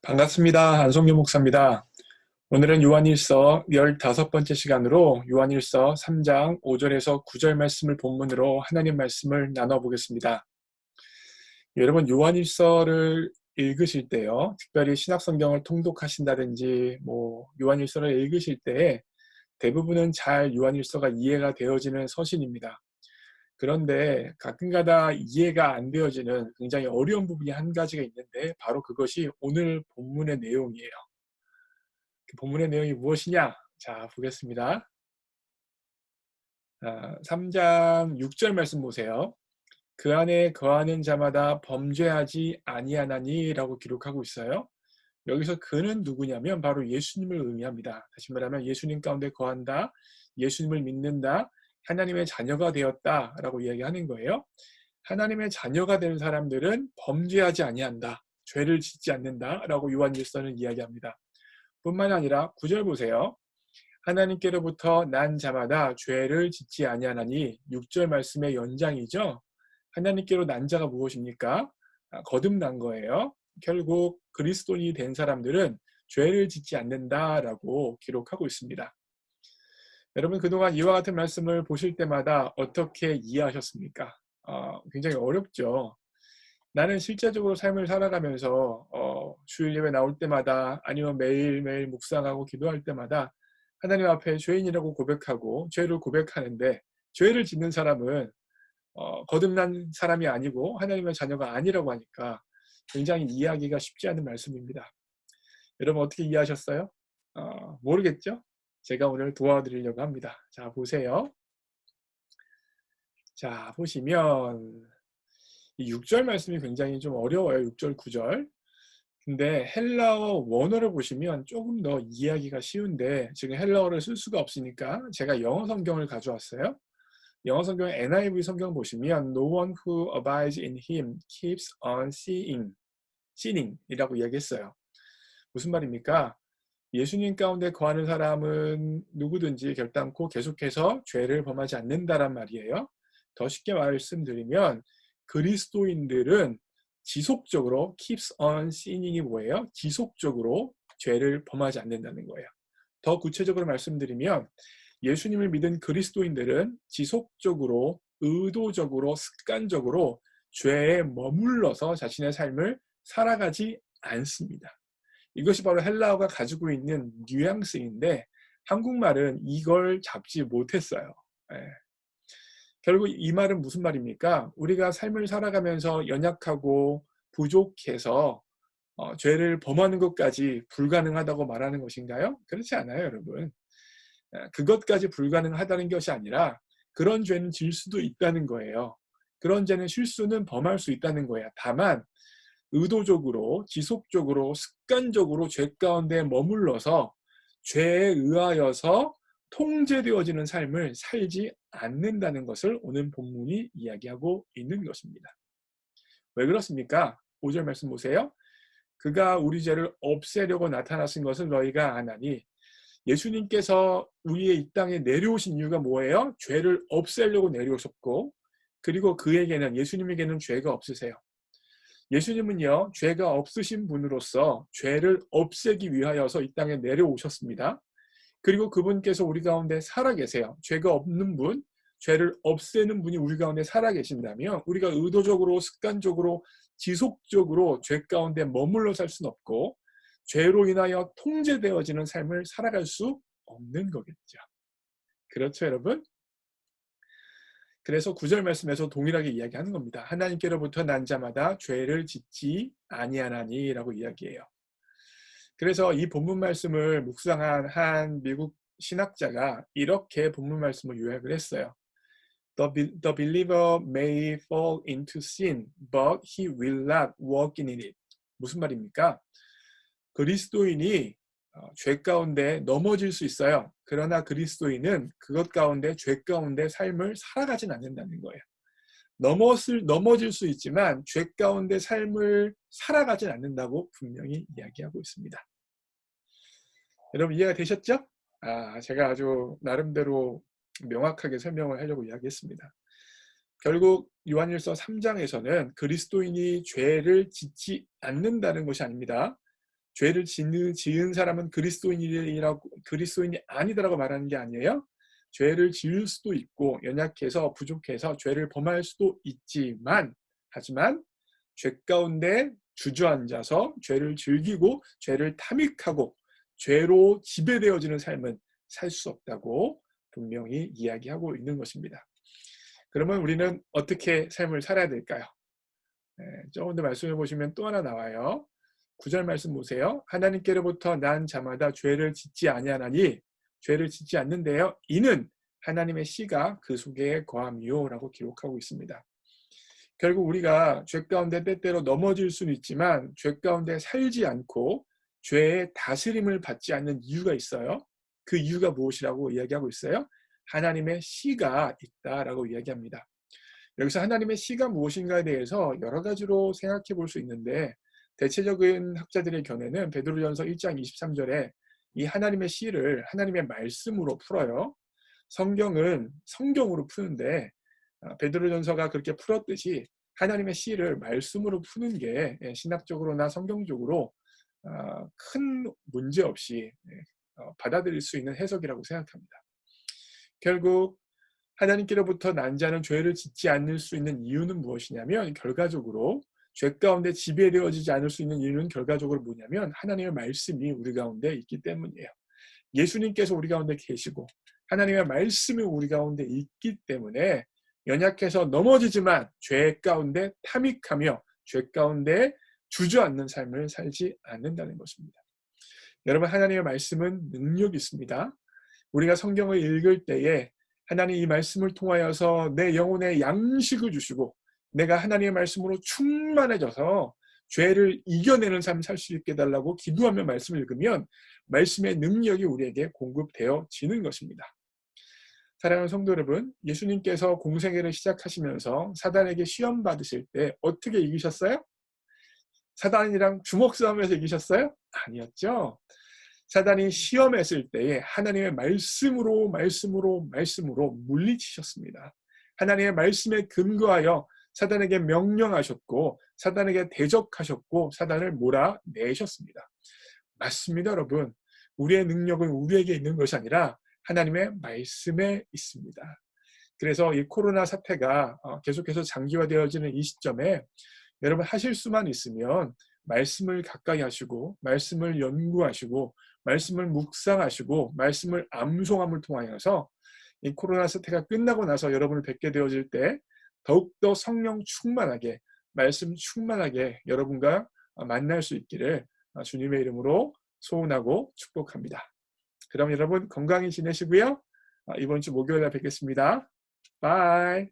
반갑습니다. 안성규 목사입니다. 오늘은 요한일서 15번째 시간으로 요한일서 3장 5절에서 9절 말씀을 본문으로 하나님 말씀을 나눠보겠습니다. 여러분, 요한일서를 읽으실 때요, 특별히 신약성경을 통독하신다든지 요한일서를 읽으실 때에 대부분은 잘 요한일서가 이해가 되어지는 서신입니다. 그런데 가끔가다 이해가 안 되어지는 굉장히 어려운 부분이 한 가지가 있는데, 바로 그것이 오늘 본문의 내용이에요. 그 본문의 내용이 무엇이냐? 자, 보겠습니다. 3장 6절 말씀 보세요. 그 안에 거하는 자마다 범죄하지 아니하나니 라고 기록하고 있어요. 여기서 그는 누구냐면 바로 예수님을 의미합니다. 다시 말하면 예수님 가운데 거한다, 예수님을 믿는다, 하나님의 자녀가 되었다 라고 이야기하는 거예요. 하나님의 자녀가 된 사람들은 범죄하지 아니한다, 죄를 짓지 않는다 라고 요한일서는 이야기합니다. 뿐만 아니라 9절 보세요. 하나님께로부터 난 자마다 죄를 짓지 아니하나니, 6절 말씀의 연장이죠. 하나님께로 난 자가 무엇입니까? 거듭난 거예요. 결국 그리스도인이 된 사람들은 죄를 짓지 않는다라고 기록하고 있습니다. 여러분, 그동안 이와 같은 말씀을 보실 때마다 어떻게 이해하셨습니까? 굉장히 어렵죠. 나는 실제적으로 삶을 살아가면서 주일 예배 나올 때마다, 아니면 매일매일 묵상하고 기도할 때마다 하나님 앞에 죄인이라고 고백하고 죄를 고백하는데, 죄를 짓는 사람은 거듭난 사람이 아니고 하나님의 자녀가 아니라고 하니까 굉장히 이해하기가 쉽지 않은 말씀입니다. 여러분, 어떻게 이해하셨어요? 모르겠죠? 제가 오늘 도와드리려고 합니다. 자, 보세요. 자, 보시면 이 6절 말씀이 굉장히 좀 어려워요. 6절, 9절. 근데 헬라어 원어를 보시면 조금 더 이해하기가 쉬운데, 지금 헬라어를 쓸 수가 없으니까 제가 영어 성경을 가져왔어요. 영어 성경 NIV 성경 보시면 No one who abides in him keeps on sinning 이라고 이야기했어요. 무슨 말입니까? 예수님 가운데 거하는 사람은 누구든지 결단코 계속해서 죄를 범하지 않는다란 말이에요. 더 쉽게 말씀드리면 그리스도인들은 지속적으로 keeps on sinning이 뭐예요? 지속적으로 죄를 범하지 않는다는 거예요. 더 구체적으로 말씀드리면 예수님을 믿은 그리스도인들은 지속적으로, 의도적으로, 습관적으로 죄에 머물러서 자신의 삶을 살아가지 않습니다. 이것이 바로 헬라어가 가지고 있는 뉘앙스인데, 한국말은 이걸 잡지 못했어요. 예. 결국 이 말은 무슨 말입니까? 우리가 삶을 살아가면서 연약하고 부족해서 죄를 범하는 것까지 불가능하다고 말하는 것인가요? 그렇지 않아요, 여러분. 그것까지 불가능하다는 것이 아니라 그런 죄는 질 수도 있다는 거예요. 그런 죄는 실수는 범할 수 있다는 거예요. 다만 의도적으로, 지속적으로, 습관적으로 죄 가운데 머물러서 죄에 의하여서 통제되어지는 삶을 살지 않는다는 것을 오늘 본문이 이야기하고 있는 것입니다. 왜 그렇습니까? 5절 말씀 보세요. 그가 우리 죄를 없애려고 나타나신 것을 너희가 아나니, 예수님께서 우리의 이 땅에 내려오신 이유가 뭐예요? 죄를 없애려고 내려오셨고, 그리고 그에게는, 예수님에게는 죄가 없으세요. 예수님은요, 죄가 없으신 분으로서 죄를 없애기 위하여서 이 땅에 내려오셨습니다. 그리고 그분께서 우리 가운데 살아계세요. 죄가 없는 분, 죄를 없애는 분이 우리 가운데 살아계신다면 우리가 의도적으로, 습관적으로, 지속적으로 죄 가운데 머물러 살 수는 없고, 죄로 인하여 통제되어지는 삶을 살아갈 수 없는 거겠죠. 그렇죠, 여러분? 그래서 9절 말씀에서 동일하게 이야기하는 겁니다. 하나님께로부터 난 자마다 죄를 짓지 아니하나니 라고 이야기해요. 그래서 이 본문 말씀을 묵상한 한 미국 신학자가 이렇게 본문 말씀을 요약을 했어요. The believer may fall into sin, but he will not walk in it. 무슨 말입니까? 그리스도인이 죄 가운데 넘어질 수 있어요. 그러나 그리스도인은 그것 가운데, 죄 가운데 삶을 살아가진 않는다는 거예요. 넘어질 수 있지만 죄 가운데 삶을 살아가진 않는다고 분명히 이야기하고 있습니다. 여러분, 이해가 되셨죠? 제가 아주 나름대로 명확하게 설명을 하려고 이야기했습니다. 결국 요한일서 3장에서는 그리스도인이 죄를 짓지 않는다는 것이 아닙니다. 죄를 지은 사람은 그리스도인이 아니다라고 말하는 게 아니에요. 죄를 지을 수도 있고 연약해서 부족해서 죄를 범할 수도 있지만 하지만 죄 가운데 주저앉아서 죄를 즐기고 죄를 탐닉하고 죄로 지배되어지는 삶은 살 수 없다고 분명히 이야기하고 있는 것입니다. 그러면 우리는 어떻게 삶을 살아야 될까요? 조금 더 말씀해 보시면 또 하나 나와요. 9절 말씀 보세요. 하나님께로부터 난 자마다 죄를 짓지 아니하나니 죄를 짓지 않는데요. 이는 하나님의 씨가 그 속에 거함이요 라고 기록하고 있습니다. 결국 우리가 죄 가운데 때때로 넘어질 수는 있지만 죄 가운데 살지 않고 죄의 다스림을 받지 않는 이유가 있어요. 그 이유가 무엇이라고 이야기하고 있어요? 하나님의 씨가 있다라고 이야기합니다. 여기서 하나님의 씨가 무엇인가에 대해서 여러 가지로 생각해 볼 수 있는데 대체적인 학자들의 견해는 베드로전서 1장 23절에 이 하나님의 씨를 하나님의 말씀으로 풀어요. 성경은 성경으로 푸는데 베드로전서가 그렇게 풀었듯이 하나님의 씨를 말씀으로 푸는 게 신학적으로나 성경적으로 큰 문제 없이 받아들일 수 있는 해석이라고 생각합니다. 결국 하나님께로부터 난 자는 죄를 짓지 않을 수 있는 이유는 무엇이냐면 결과적으로 죄 가운데 지배되어지지 않을 수 있는 이유는 결과적으로 뭐냐면 하나님의 말씀이 우리 가운데 있기 때문이에요. 예수님께서 우리 가운데 계시고 하나님의 말씀이 우리 가운데 있기 때문에 연약해서 넘어지지만 죄 가운데 탐닉하며 죄 가운데 주저앉는 삶을 살지 않는다는 것입니다. 여러분, 하나님의 말씀은 능력이 있습니다. 우리가 성경을 읽을 때에 하나님 이 말씀을 통하여서 내 영혼에 양식을 주시고 내가 하나님의 말씀으로 충만해져서 죄를 이겨내는 삶을 살 수 있게 해달라고 기도하며 말씀을 읽으면 말씀의 능력이 우리에게 공급되어지는 것입니다. 사랑하는 성도 여러분, 예수님께서 공생애를 시작하시면서 사단에게 시험 받으실 때 어떻게 이기셨어요? 사단이랑 주먹 싸움에서 이기셨어요? 아니었죠. 사단이 시험했을 때에 하나님의 말씀으로 물리치셨습니다. 하나님의 말씀에 근거하여 사단에게 명령하셨고 사단에게 대적하셨고 사단을 몰아내셨습니다. 맞습니다, 여러분. 우리의 능력은 우리에게 있는 것이 아니라 하나님의 말씀에 있습니다. 그래서 이 코로나 사태가 계속해서 장기화되어지는 이 시점에 여러분 하실 수만 있으면 말씀을 가까이 하시고 말씀을 연구하시고 말씀을 묵상하시고 말씀을 암송함을 통하여서 이 코로나 사태가 끝나고 나서 여러분을 뵙게 되어질 때 더욱더 성령 충만하게 말씀 충만하게 여러분과 만날 수 있기를 주님의 이름으로 소원하고 축복합니다. 그럼 여러분 건강히 지내시고요. 이번 주 목요일에 뵙겠습니다. 바이.